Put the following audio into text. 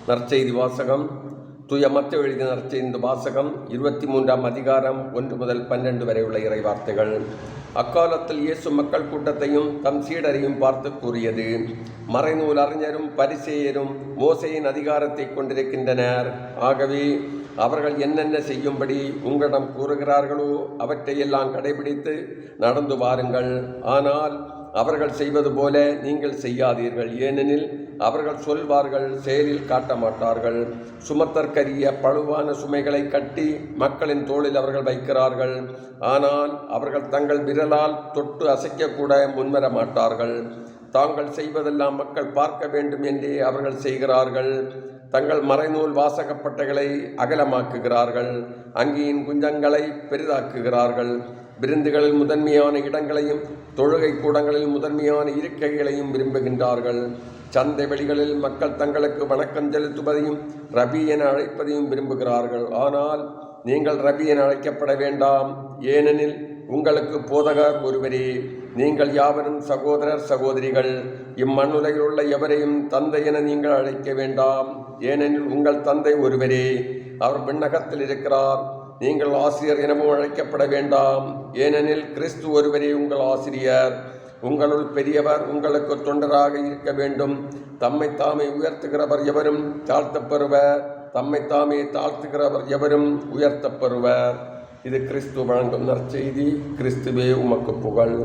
நற்செய்தி வாசகம். தூய மத்தேயு எழுதிய நற்செய்தி வாசகம் 23ஆம் அதிகாரம் 1 முதல் 12 வரை உள்ள இறை வார்த்தைகள். அக்காலத்தில் இயேசு மக்கள் கூட்டத்தையும் தம் சீடரையும் பார்த்து கூறியது: மறைநூல் அறிஞரும் பரிசேயரும் மோசேயின் அதிகாரத்தை கொண்டிருக்கின்றனர். ஆகவே அவர்கள் என்னென்ன செய்யும்படி உங்களிடம் கூறுகிறார்களோ அவற்றையெல்லாம் கடைபிடித்து நடந்து வாருங்கள். ஆனால் அவர்கள் செய்வது போல நீங்கள் செய்யாதீர்கள். ஏனெனில் அவர்கள் சொல்வார்கள், செயலில் காட்ட மாட்டார்கள். சுமத்தற்கரிய பழுவான சுமைகளை கட்டி மக்களின் தோளில் அவர்கள் வைக்கிறார்கள். ஆனால் அவர்கள் தங்கள் விரலால் தொட்டு அசைக்கக்கூட முன்வர மாட்டார்கள். தாங்கள் செய்வதெல்லாம் மக்கள் பார்க்க வேண்டும் என்றே அவர்கள் செய்கிறார்கள். தங்கள் மறைநூல் வாசகப்பட்டைகளை அகலமாக்குகிறார்கள். அங்கியின் குஞ்சங்களை பெரிதாக்குகிறார்கள். விருந்துகளில் முதன்மையான இடங்களையும் தொழுகை கூடங்களில் முதன்மையான இருக்கைகளையும் விரும்புகின்றார்கள். சந்தை வெளிகளில் மக்கள் தங்களுக்கு வணக்கம் செலுத்துவதையும் ரபி என அழைப்பதையும் விரும்புகிறார்கள். ஆனால் நீங்கள் ரபி என அழைக்கப்பட வேண்டாம், ஏனெனில் உங்களுக்கு போதகர் ஒருவரே. நீங்கள் யாவரும் சகோதரர் சகோதரிகள். இம்மண்ணுலகில் உள்ள எவரையும் தந்தை என நீங்கள் அழைக்க வேண்டாம், ஏனெனில் உங்கள் தந்தை ஒருவரே, அவர் விண்ணகத்தில் இருக்கிறார். நீங்கள் ஆசிரியர் எனவும் அழைக்கப்பட வேண்டாம், ஏனெனில் கிறிஸ்து ஒருவரே உங்கள் ஆசிரியர். உங்களுள் பெரியவர் உங்களுக்கு தொண்டராக இருக்க வேண்டும். தம்மை தாமே உயர்த்துகிறவர் எவரும் தாழ்த்தப்பெறுவர், தம்மை தாமே தாழ்த்துகிறவர் எவரும் உயர்த்தப்பெறுவர். இது கிறிஸ்து வழங்கும் நற்செய்தி. கிறிஸ்துவே உமக்கு புகழ்.